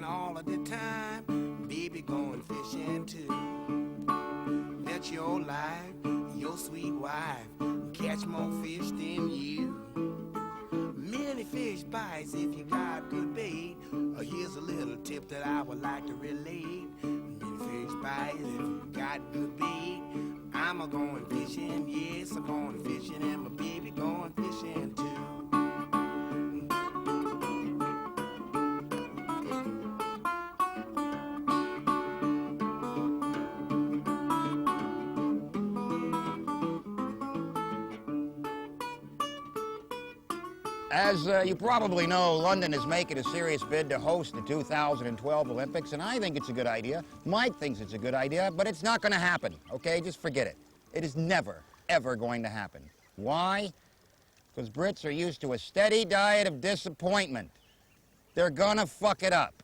all of the time, baby, going fishing too. Let your life, your sweet wife, catch more fish than you. Many fish bites if you got good bait. Here's a little tip that I would like to relate. Many fish bites if you got good bait. I'm a going fishing, yes, I'm going fishing, and my baby going fishing too. As you probably know, London is making a serious bid to host the 2012 Olympics, and I think it's a good idea. Mike thinks it's a good idea, but it's not going to happen, okay? Just forget it. It is never, ever going to happen. Why? Because Brits are used to a steady diet of disappointment. They're going to fuck it up.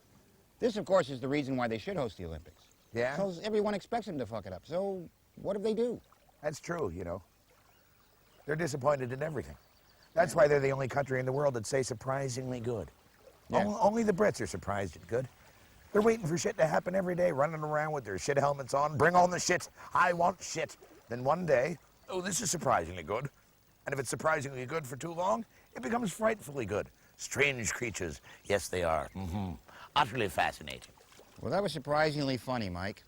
This, of course, is the reason why they should host the Olympics. Yeah? Because everyone expects them to fuck it up. So what do they do? That's true, you know. They're disappointed in everything. That's why they're the only country in the world that say surprisingly good. Yeah. Only the Brits are surprised at good. They're waiting for shit to happen every day, running around with their shit helmets on. Bring on the shit. I want shit. Then one day, oh, this is surprisingly good. And if it's surprisingly good for too long, it becomes frightfully good. Strange creatures. Yes, they are. Mm-hmm. Utterly fascinating. Well, that was surprisingly funny, Mike.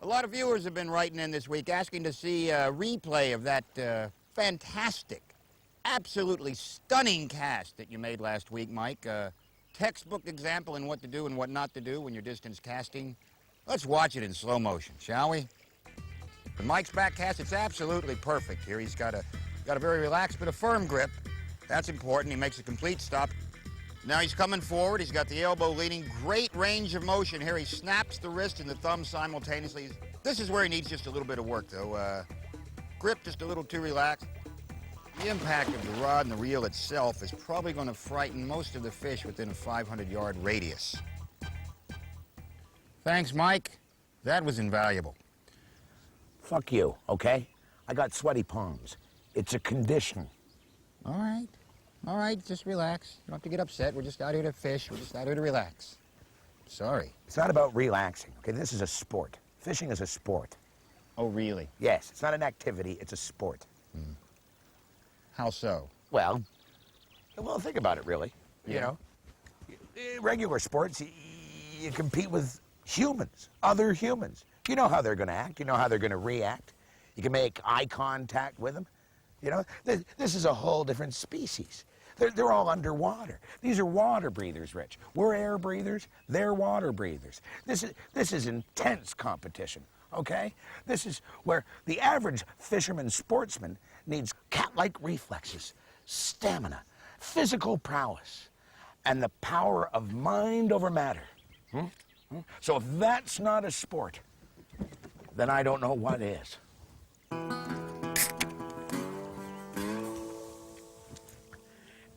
A lot of viewers have been writing in this week asking to see a replay of that fantastic, absolutely stunning cast that you made last week, Mike. A textbook example in what to do and what not to do when you're distance casting. Let's watch it in slow motion, shall we? The Mike's back cast, it's absolutely perfect here. He's got a very relaxed but a firm grip. That's important. He makes a complete stop. Now he's coming forward. He's got the elbow leaning. Great range of motion here. He snaps the wrist and the thumb simultaneously. This is where he needs just a little bit of work, though. Grip just a little too relaxed. The impact of the rod and the reel itself is probably going to frighten most of the fish within a 500-yard radius. Thanks, Mike. That was invaluable. Fuck you, okay? I got sweaty palms. It's a condition. All right. All right, just relax. You don't have to get upset. We're just out here to fish. We're just out here to relax. Sorry. It's not about relaxing, okay? This is a sport. Fishing is a sport. Oh, really? Yes, it's not an activity, it's a sport. How so? Well, think about it, really. Yeah. You know, regular sports, you compete with humans, other humans. You know how they're going to act. You know how they're going to react. You can make eye contact with them. You know, this is a whole different species. They're all underwater. These are water breathers, Rich. We're air breathers. They're water breathers. This is intense competition, okay? This is where the average fisherman sportsman needs cat-like reflexes, stamina, physical prowess, and the power of mind over matter. So if that's not a sport, then I don't know what is.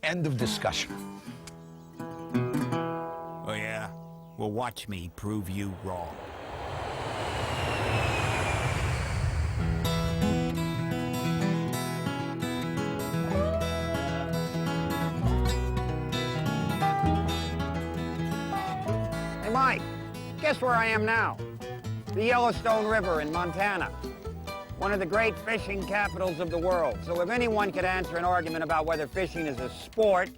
End of discussion. Oh, yeah? Well, watch me prove you wrong. Hey, Mike, guess where I am now? The Yellowstone River in Montana. One of the great fishing capitals of the world. So if anyone could answer an argument about whether fishing is a sport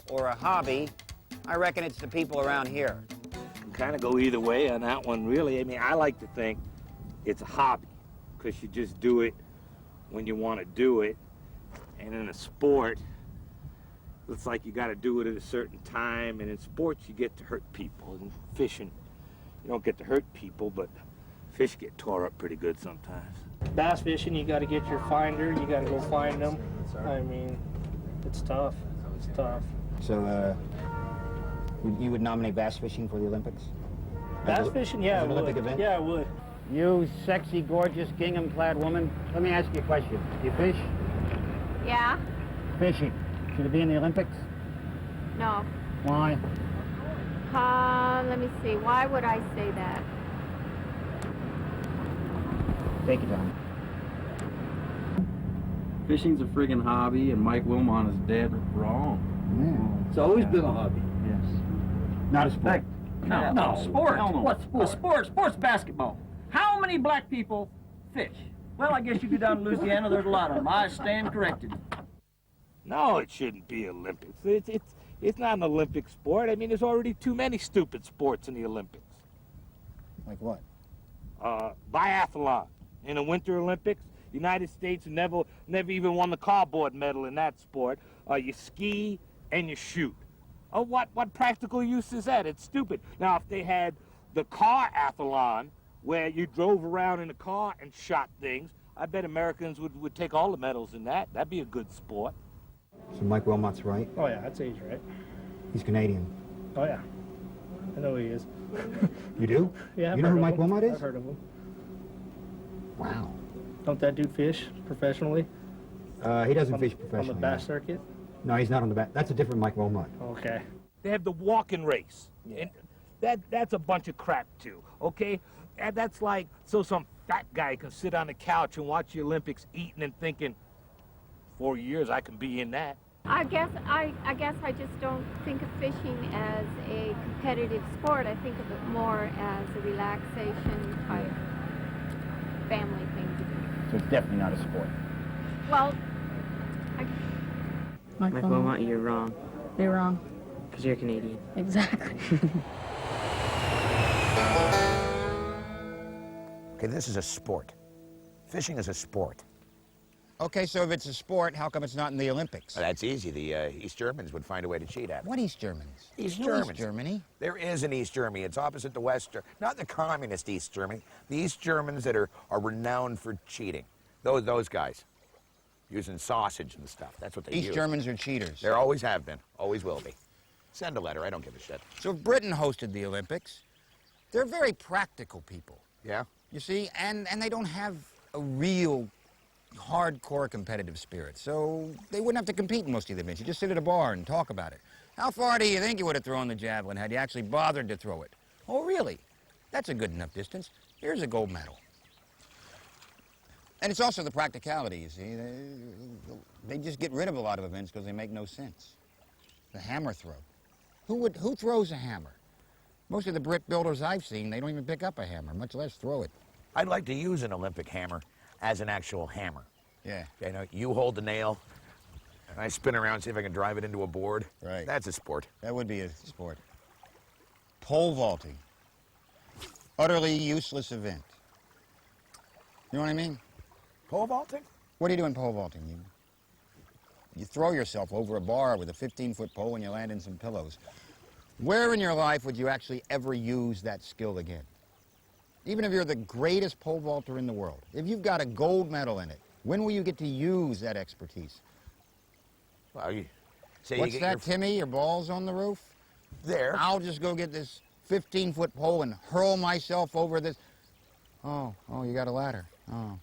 or a hobby, I reckon it's the people around here. Can kind of go either way on that one, really. I mean, I like to think it's a hobby because you just do it when you want to do it. And in a sport, it's like you got to do it at a certain time. And in sports, you get to hurt people. And fishing, you don't get to hurt people, but fish get tore up pretty good sometimes. Bass fishing, you got to get your finder. You got to go find them. I mean, it's tough. It's tough. So, you would nominate bass fishing for the Olympics? Bass fishing, yeah, I an would. Olympic event? Yeah, I would. You sexy, gorgeous, gingham-clad woman, let me ask you a question. Do you fish? Yeah? Fishing. Should it be in the Olympics? No. Why? Let me see. Why would I say that? Take your time. Fishing's a friggin' hobby, and Mike Wilmot is dead wrong. It's always been a hobby. Yes. Not a sport. No, sport. hell no. What sport? A sport. Sport's basketball. How many black people fish? Well, I guess you go down to Louisiana, there's a lot of them. I stand corrected. No, it shouldn't be Olympics. It's not an Olympic sport. I mean, there's already too many stupid sports in the Olympics. Like what? Biathlon. In the Winter Olympics, United States never even won the cardboard medal in that sport. You ski and you shoot. Oh, what practical use is that? It's stupid. Now, if they had the car-athlon, where you drove around in a car and shot things, I bet Americans would take all the medals in that. That'd be a good sport. So Mike Wilmot's right? Oh yeah, that's age right. He's Canadian. Oh yeah, I know who he is. You do? Yeah, You know who Mike Wilmot is? I've heard of him. Wow. Don't that dude fish professionally? He doesn't fish On professionally. the bass circuit? No, he's not on the bass. That's a different Mike Wilmot. Okay. They have the walking race. And that's a bunch of crap too, okay? And that's like so some fat guy can sit on the couch and watch the Olympics eating and thinking, 4 years I can be in that. I guess I just don't think of fishing as a competitive sport. I think of it more as a relaxation type family thing to do. So it's definitely not a sport. Well, Mike Wilmot, you're wrong. You're wrong. Because you're Canadian. Exactly. Okay, this is a sport. Fishing is a sport. Okay, so if it's a sport, how come it's not in the Olympics? Well, that's easy. The East Germans would find a way to cheat at it. What East Germans? East No Germans. East Germany. There is an East Germany. It's opposite the West, not the communist East Germany. The East Germans that are renowned for cheating. Those guys, using sausage and stuff. That's what they use. East Germans are cheaters. There always have been, always will be. Send a letter. I don't give a shit. So if Britain hosted the Olympics, they're very practical people. Yeah. You see, and they don't have a real hardcore competitive spirit, so they wouldn't have to compete in most of the events. You just sit at a bar and talk about it. How far do you think you would have thrown the javelin had you actually bothered to throw it? Oh, really? That's a good enough distance. Here's a gold medal. And it's also the practicality, you see. They just get rid of a lot of events because they make no sense. The hammer throw. Who throws a hammer? Most of the brick builders I've seen, they don't even pick up a hammer, much less throw it. I'd like to use an Olympic hammer as an actual hammer. Yeah. You know, you hold the nail, and I spin around, see if I can drive it into a board. Right. That's a sport. That would be a sport. Pole vaulting. Utterly useless event. You know what I mean? Pole vaulting? What do you do in pole vaulting? You throw yourself over a bar with a 15-foot pole and you land in some pillows. Where in your life would you actually ever use that skill again? Even if you're the greatest pole vaulter in the world, if you've got a gold medal in it, when will you get to use that expertise? Well, you say What's you that, get Timmy? Your balls on the roof? There. I'll just go get this 15-foot pole and hurl myself over this. Oh, you got a ladder. Oh.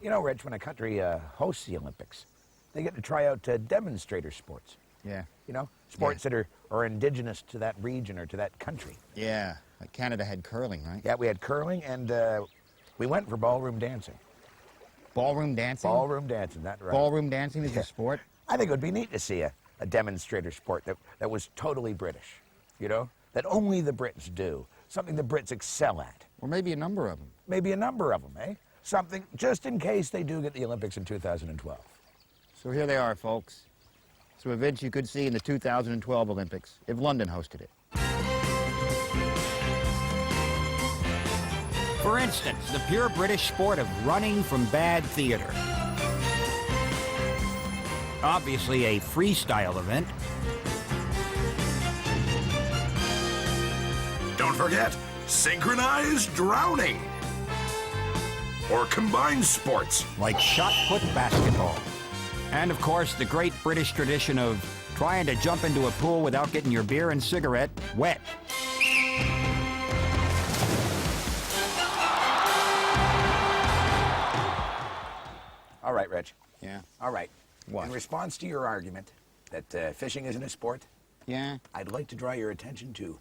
You know, Rich, when a country hosts the Olympics, they get to try out demonstrator sports. Yeah. You know, sports that are indigenous to that region or to that country. Yeah, like Canada had curling, right? Yeah, we had curling, and we went for ballroom dancing. Ballroom dancing? Ballroom dancing, that's right. Ballroom dancing is a sport? I think it would be neat to see a demonstrator sport that was totally British, you know, that only the Brits do, something the Brits excel at. Or maybe a number of them. Maybe a number of them, eh? Something just in case they do get the Olympics in 2012. So here they are, folks. Some events you could see in the 2012 Olympics if London hosted it. For instance, the pure British sport of running from bad theater. Obviously a freestyle event. Don't forget, synchronized drowning. Or combined sports. Like shot put basketball. And of course, the great British tradition of trying to jump into a pool without getting your beer and cigarette wet. All right, Rich. Yeah? All right. What? In response to your argument that fishing isn't a sport, Yeah? I'd like to draw your attention to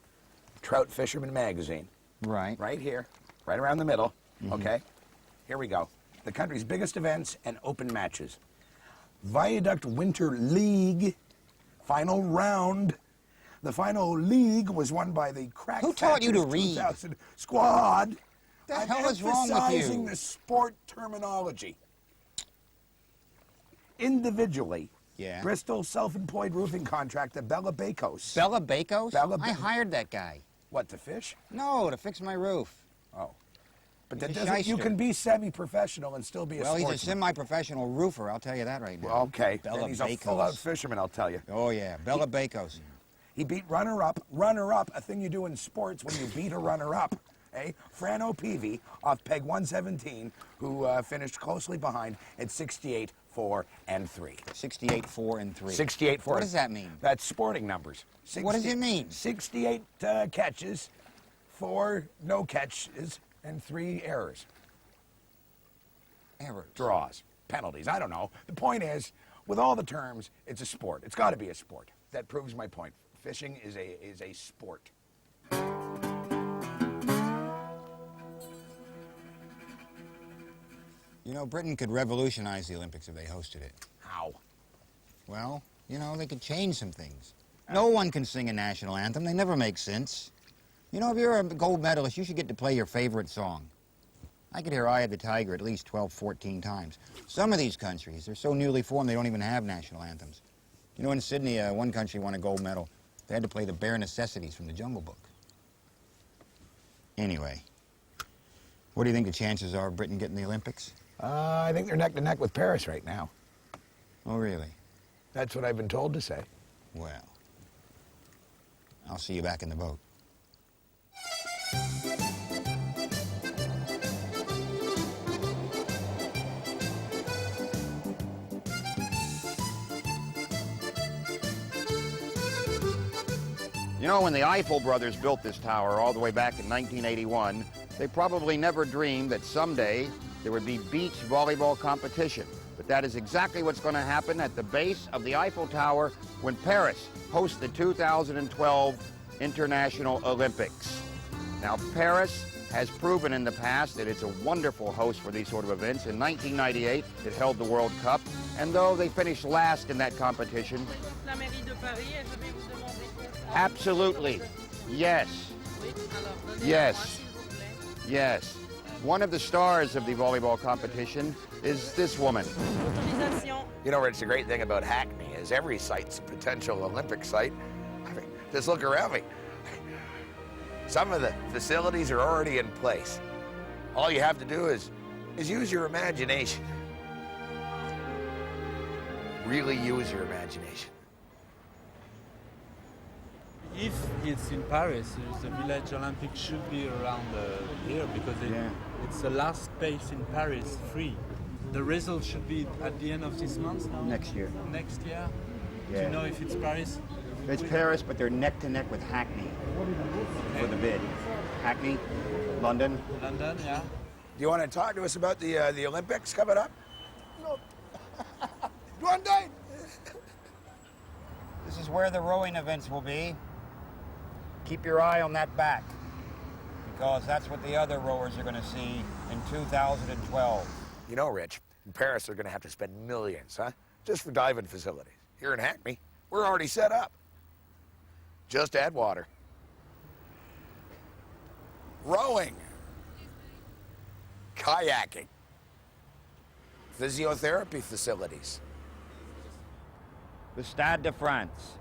Trout Fisherman Magazine. Right. Right here, right around the middle, okay? Here we go. The country's biggest events and open matches. Viaduct Winter League final round. The final league was won by the Crack Who taught you to Thatchers read? 2000 squad. The I'm hell is wrong with emphasizing you? the sport terminology. Individually, Yeah. Bristol self-employed roofing contractor Bella Bakos. Bella Bakos? Bella I hired that guy. What, to fish? No, to fix my roof. Oh. But He's that a doesn't, you shyster. can be semi-professional and still be a Well, he's a sportsman. semi-professional roofer, I'll tell you that right now. Well, okay. Bella Then he's a Bakos. full-out fisherman, I'll tell you. Oh, yeah, Bella Bakos. He beat runner-up, a thing you do in sports when you beat a runner-up. Fran O'Peavy off peg 117, who finished closely behind at 68, 4, and 3. 68, 4, and 3. 68, 4. What does that mean? That's sporting numbers. What does it mean? 68 catches, 4 no catches, and 3 errors. Errors. Draws, penalties, I don't know. The point is, with all the terms, it's a sport. It's got to be a sport. That proves my point. Fishing is a sport. You know, Britain could revolutionize the Olympics if they hosted it. How? Well, you know, they could change some things. No one can sing a national anthem. They never make sense. You know, if you're a gold medalist, you should get to play your favorite song. I could hear Eye of the Tiger at least 12, 14 times. Some of these countries, they're so newly formed, they don't even have national anthems. You know, in Sydney, one country won a gold medal. They had to play the Bare Necessities from the Jungle Book. Anyway, what do you think the chances are of Britain getting the Olympics? I think they're neck to neck with Paris right now. Oh, really? That's what I've been told to say. Well, I'll see you back in the boat. You know, when the Eiffel brothers built this tower all the way back in 1981, they probably never dreamed that someday there would be beach volleyball competition. But that is exactly what's going to happen at the base of the Eiffel Tower when Paris hosts the 2012 International Olympics. Now, Paris has proven in the past that it's a wonderful host for these sort of events. In 1998, it held the World Cup, and though they finished last in that competition, absolutely, yes, yes, yes. One of the stars of the volleyball competition is this woman. You know, Rich, the great thing about Hackney is every site's a potential Olympic site. I mean, just look around me. Some of the facilities are already in place. All you have to do is use your imagination. Really use your imagination. If it's in Paris, the Village Olympic should be around here because it's the last space in Paris free. The result should be at the end of this month now? Next year. Next year? Yeah. Do you know if it's Paris? It's Paris, but they're neck to neck with Hackney for the bid. Hackney, London. London, yeah. Do you want to talk to us about the Olympics coming up? No. One day. This is where the rowing events will be. Keep your eye on that back, because that's what the other rowers are going to see in 2012. You know, Rich, in Paris they're going to have to spend millions, huh? Just for diving facilities. Here in Hackney, we're already set up. Just add water. Rowing. Kayaking. Physiotherapy facilities. The Stade de France,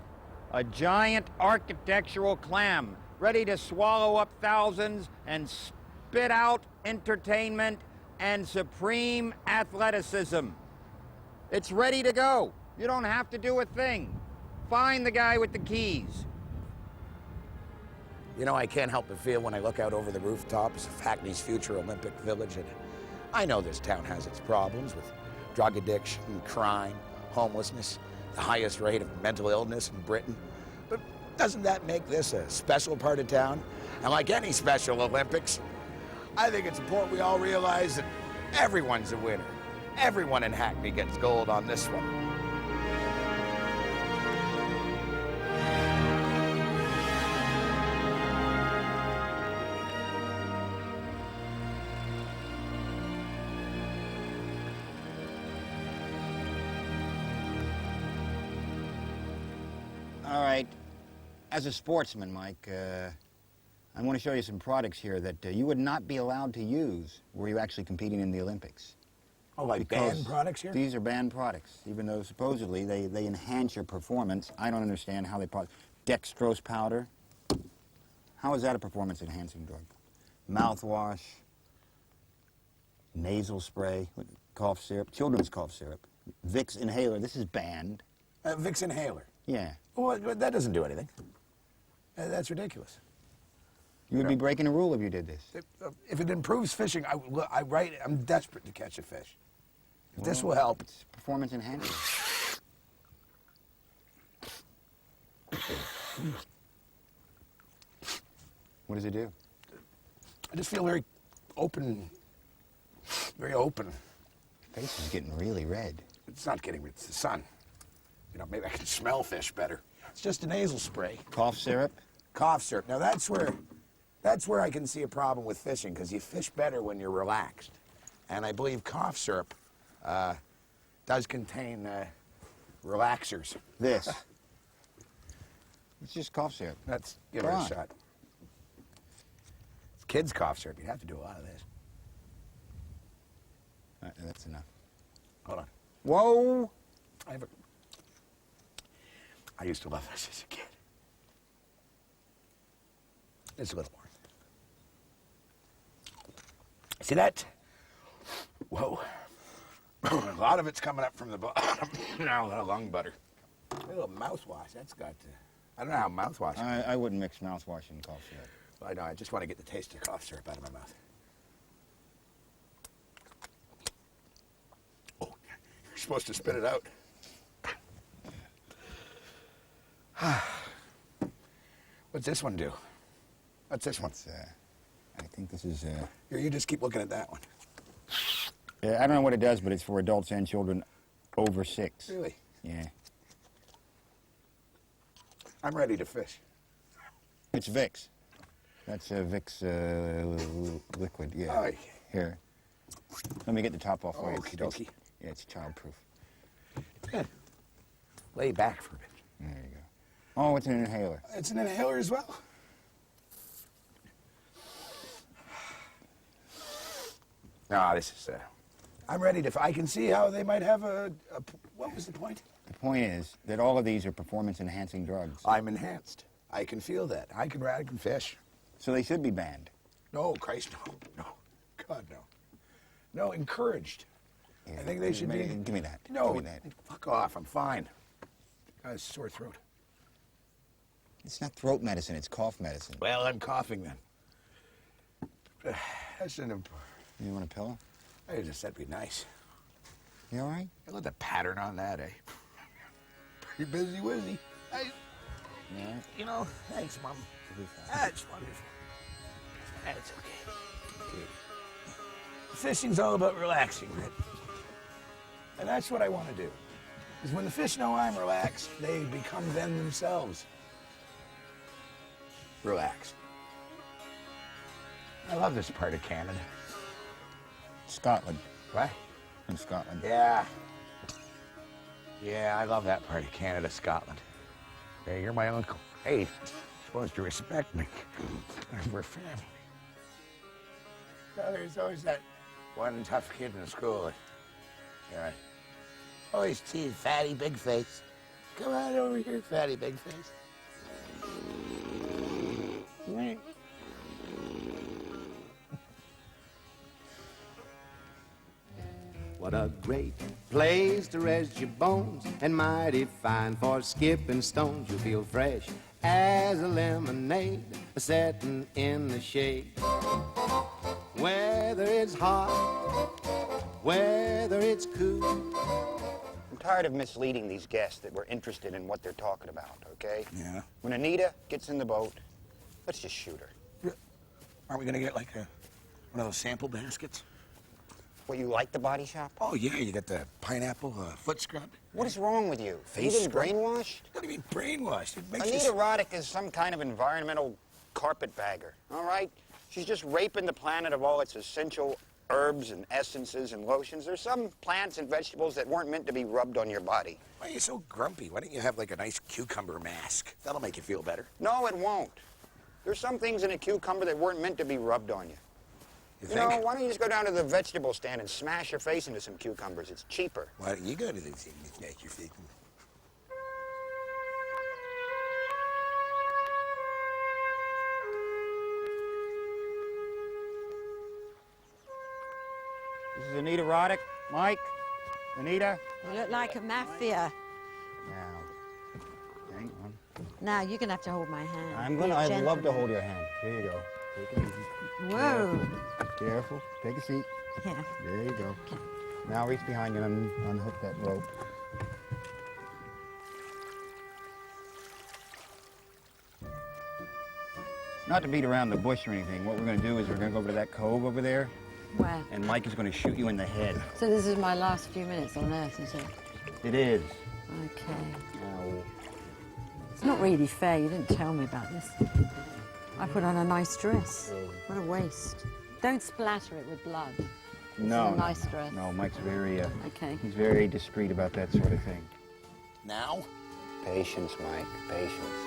a giant architectural clam ready to swallow up thousands and spit out entertainment and supreme athleticism. It's ready to go. You don't have to do a thing. Find the guy with the keys. You know, I can't help but feel when I look out over the rooftops of Hackney's future Olympic Village, and I know this town has its problems with drug addiction, crime, homelessness, the highest rate of mental illness in Britain. But doesn't that make this a special part of town? And like any Special Olympics, I think it's important we all realize that everyone's a winner. Everyone in Hackney gets gold on this one. All right. As a sportsman, Mike, I want to show you some products here that you would not be allowed to use were you actually competing in the Olympics. Oh, like Because banned products here? These are banned products, even though supposedly they enhance your performance. I don't understand how they... Dextrose powder. How is that a performance-enhancing drug? Mouthwash. Nasal spray. Cough syrup. Children's cough syrup. Vicks inhaler. This is banned. Vicks inhaler? Yeah. Well, that doesn't do anything. That's ridiculous. You would be breaking a rule if you did this. If it improves fishing, I'm desperate to catch a fish. If this will help. It's performance enhancing. What does it do? I just feel very open. Very open. Face is getting really red. It's not getting red. It's the sun. You know, maybe I can smell fish better. It's just a nasal spray. Cough syrup? Cough syrup. Now that's where I can see a problem with fishing, because you fish better when you're relaxed. And I believe cough syrup does contain relaxers. This. It's just cough syrup. Let's give it a shot. It's kids' cough syrup. You have to do a lot of this. All right, that's enough. Hold on. Whoa! I used to love this as a kid. It's a little more. See that? Whoa. A lot of it's coming up from the bottom. Now, a little lung butter. A little mouthwash. That's got to... I don't know how mouthwash... I wouldn't mix mouthwash and cough syrup. Well, I know. I just want to get the taste of cough syrup out of my mouth. Oh, you're supposed to spit it out. What's this one do? What's this one? I think this is... Here, you just keep looking at that one. Yeah, I don't know what it does, but it's for adults and children over 6. Really? Yeah. I'm ready to fish. It's Vicks. That's Vicks liquid, yeah. Oh, Here. Let me get the top off. Okie dokie. Yeah, it's childproof. Yeah. Lay back for a bit. There you go. Oh, it's an inhaler. It's an inhaler as well. No, this is... I'm ready to... I can see how they might have a... What was the point? The point is that all of these are performance-enhancing drugs. I'm enhanced. I can feel that. I can fish. So they should be banned. No, Christ, no. No. God, no. No, encouraged. Yeah, I think they should be... Give me that. No, Give me that. fuck off. I'm fine. I got a sore throat. It's not throat medicine. It's cough medicine. Well, I'm coughing then. That's an... You want a pillow? I just said be nice. You all right? Look at the pattern on that, eh? Pretty busy, wizzy. Yeah. You know, thanks, Mom. That's wonderful. That's okay. Fishing's all about relaxing, right? And that's what I want to do. Because when the fish know I'm relaxed, they become then themselves relaxed. I love this part of Canada. Scotland. What? In Scotland. Yeah. Yeah, I love that part of Canada, Scotland. Hey, you're my uncle. Hey, you're supposed to respect me. We're family. So there's always that one tough kid in school. Yeah. Always tease fatty big face. Come on over here, fatty big face. What a great place to rest your bones, and mighty fine for skipping stones. You feel fresh as a lemonade, setting in the shade. Whether it's hot, whether it's cool. I'm tired of misleading these guests that we're interested in what they're talking about, okay? Yeah. When Anita gets in the boat, let's just shoot her. Aren't we going to get like one of those sample baskets? Well, you like the Body Shop? Oh, yeah, you got the pineapple foot scrub. What is wrong with you? Face you been scrub? brainwashed? What do you mean brainwashed? It makes Anita Roddick is some kind of environmental carpetbagger, all right? She's just raping the planet of all its essential herbs and essences and lotions. There's some plants and vegetables that weren't meant to be rubbed on your body. Why are you so grumpy? Why don't you have like a nice cucumber mask? That'll make you feel better. No, it won't. There's some things in a cucumber that weren't meant to be rubbed on you. You know, think? why don't you just go down to the vegetable stand and smash your face into some cucumbers? It's cheaper. Why don't you go to the thing and smash your face? This is Anita Roddick. Mike? Anita? You look like a mafia. Now, hang on. Now, you're going to have to hold my hand. I'd love to hold your hand. Here you go. Take it easy. Whoa. Careful. Take a seat. Yeah. There you go. Now reach behind you and unhook that rope. Not to beat around the bush or anything, what we're going to do is we're going to go over to that cove over there, Where? and Mike is going to shoot you in the head. So this is my last few minutes on Earth, is it? It is. Okay. Now, It's not really fair. You didn't tell me about this. I put on a nice dress. What a waste. Don't splatter it with blood. no, It's a nice dress. no, Mike's very, Okay. he's very discreet about that sort of thing. Now? Patience, Mike. Patience.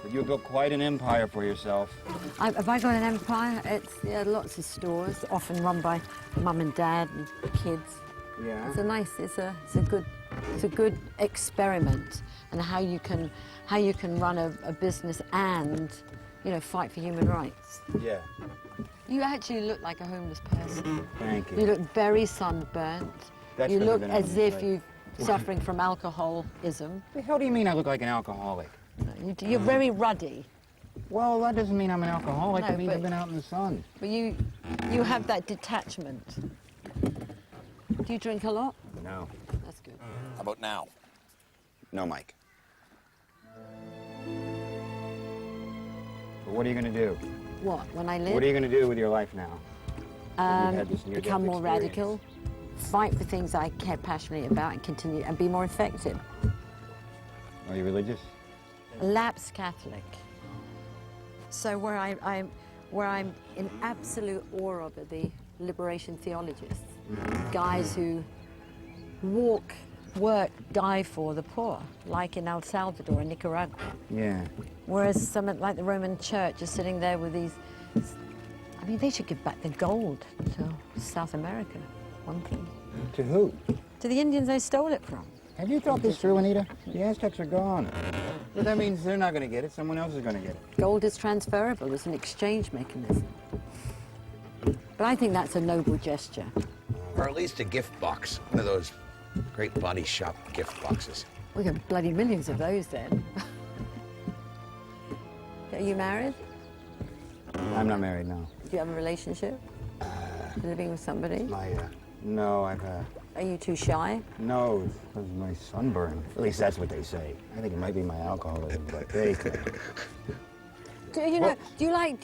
But you built quite an empire for yourself. Have I got an empire? It's lots of stores, often run by mum and dad and kids. Yeah. It's a nice. It's a good experiment, and how you can run a business and, you know, fight for human rights. Yeah. You actually look like a homeless person. Thank you. You look very sunburnt. That's You 'cause I've look been out as in if the you're suffering from alcoholism. The hell do you mean I look like an alcoholic? You're very ruddy. Well, that doesn't mean I'm an alcoholic. No, It means but- I've been out in the sun. But you have that detachment. Do you drink a lot? No. That's good. How about now? No, Mike. But what are you going to do? What? When I live? What are you going to do with your life now? You've had this near-death Become more experience. radical, fight for things I care passionately about, and continue and be more effective. Are you religious? Lapsed Catholic. So where I'm in absolute awe of are the liberation theologists, guys who work, die for the poor, like in El Salvador and Nicaragua. Yeah. Whereas some like the Roman Church is sitting there with these. I mean, they should give back the gold to South America. One thing. To who? To the Indians they stole it from. Have you thought this through, Anita? The Aztecs are gone. But that means they're not going to get it. Someone else is going to get it. Gold is transferable. It's an exchange mechanism. But I think that's a noble gesture. Or at least a gift box. One of those great body shop gift boxes. We got bloody millions of those then. Are you married? I'm not married, no. Do you have a relationship? Living with somebody? No, Are you too shy? No, it's because of my sunburn. At least that's what they say. I think it might be my alcoholism, but they Do you know? Do you like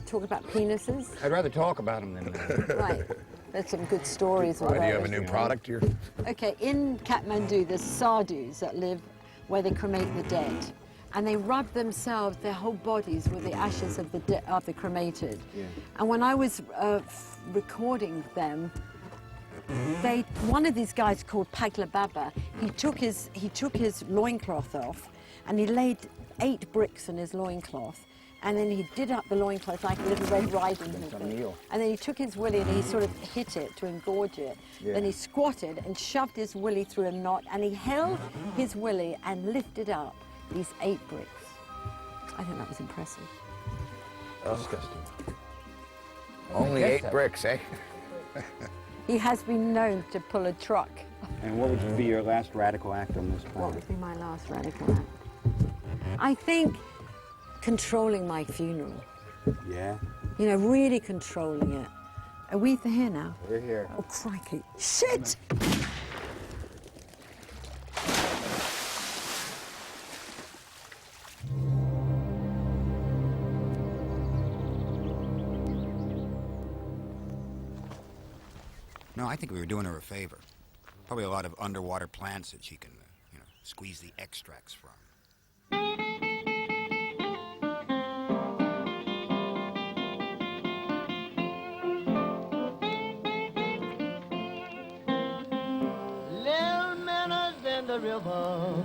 talk about penises? I'd rather talk about them than... Right. There's some good stories. Why, do you have a new product here? Okay, in Kathmandu, there's sadhus that live where they cremate the dead, and they rub themselves, their whole bodies, with the ashes of the cremated. Yeah. And when I was recording them, one of these guys called Pagla Baba, he took his loincloth off, and he laid 8 bricks on his loincloth. And then he did up the loincloth like a little Red Riding Hood. And then he took his willy and he sort of hit it to engorge it. Yeah. Then he squatted and shoved his willy through a knot, and he held his willy and lifted up these 8 bricks. I think that was impressive. Disgusting. Only 8 bricks, eh? He has been known to pull a truck. And what would be your last radical act on this What planet? would be my last radical act? I think controlling my funeral. Yeah? You know, really controlling it. Are we here now? We're here. Oh, crikey. Shit! No, I think we were doing her a favor. Probably a lot of underwater plants that she can, squeeze the extracts from. the river,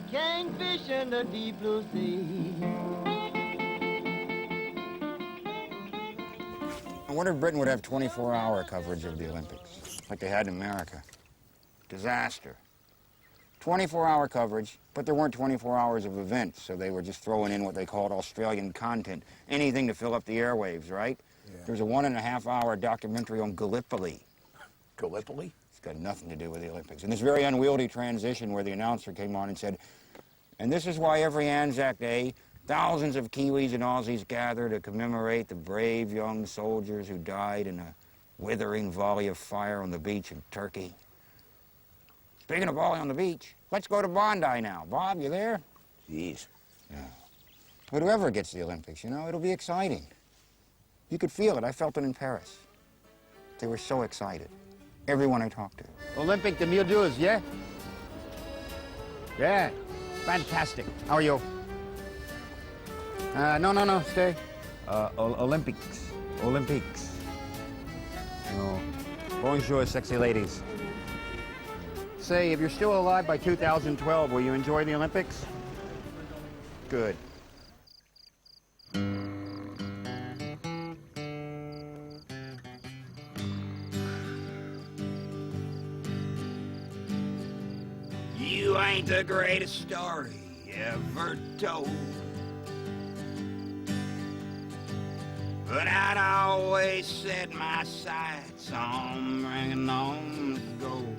kingfish in the deep blue sea. I wonder if Britain would have 24-hour coverage of the Olympics, like they had in America. Disaster. 24-hour coverage, but there weren't 24 hours of events, so they were just throwing in what they called Australian content, anything to fill up the airwaves, right? Yeah. There's a 1.5-hour documentary on Gallipoli. Gallipoli? It's got nothing to do with the Olympics. And this very unwieldy transition where the announcer came on and said, and this is why every Anzac Day, thousands of Kiwis and Aussies gather to commemorate the brave young soldiers who died in a withering volley of fire on the beach in Turkey. Speaking of volley on the beach, let's go to Bondi now. Bob, you there? Jeez. Yeah. But whoever gets the Olympics, you know, it'll be exciting. You could feel it. I felt it in Paris. They were so excited. Everyone I talked to. Olympic de 2012, yeah? Yeah. Fantastic. How are you? No, stay. Olympics. Olympics. No. Bonjour, sexy ladies. Say, if you're still alive by 2012, will you enjoy the Olympics? Good. You ain't the greatest story ever told, but I'd always set my sights on bringing home the gold.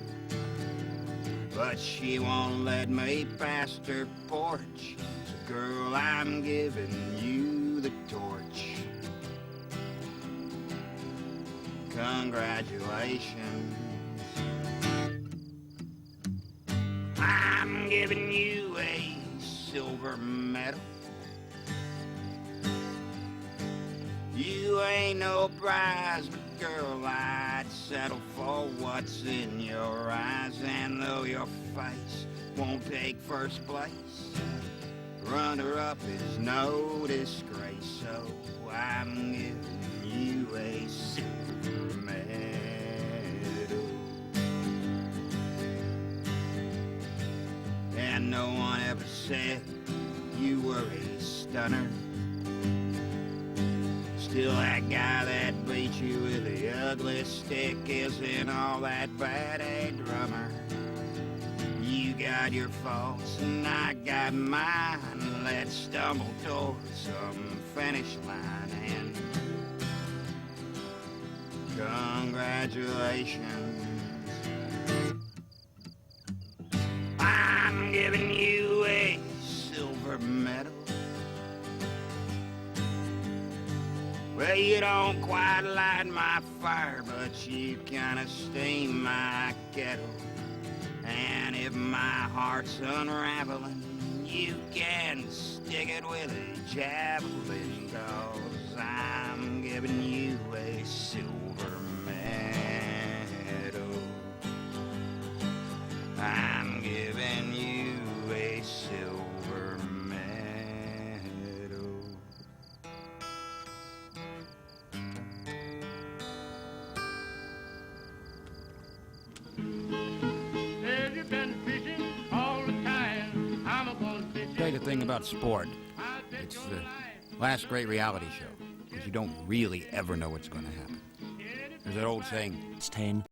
But she won't let me past her porch, so girl, I'm giving you the torch. Congratulations. I'm giving you a silver medal. You ain't no prize, but girl, I'd settle for what's in your eyes. And though your face won't take first place, runner-up is no disgrace. So I'm giving you a silver medal. And no one ever said you were a stunner. Still, that guy that beat you with the ugly stick isn't all that bad a drummer. You got your faults and I got mine. Let's stumble towards some finish line and congratulations. I'm giving you a silver medal. Well, you don't quite light my fire, but you kinda steam my kettle. And if my heart's unraveling, you can stick it with a javelin, 'cause I'm giving you a silver medal. I'm giving you a silver medal. Tell you the thing about sport, it's the last great reality show, because you don't really ever know what's going to happen. There's that old saying, it's 10,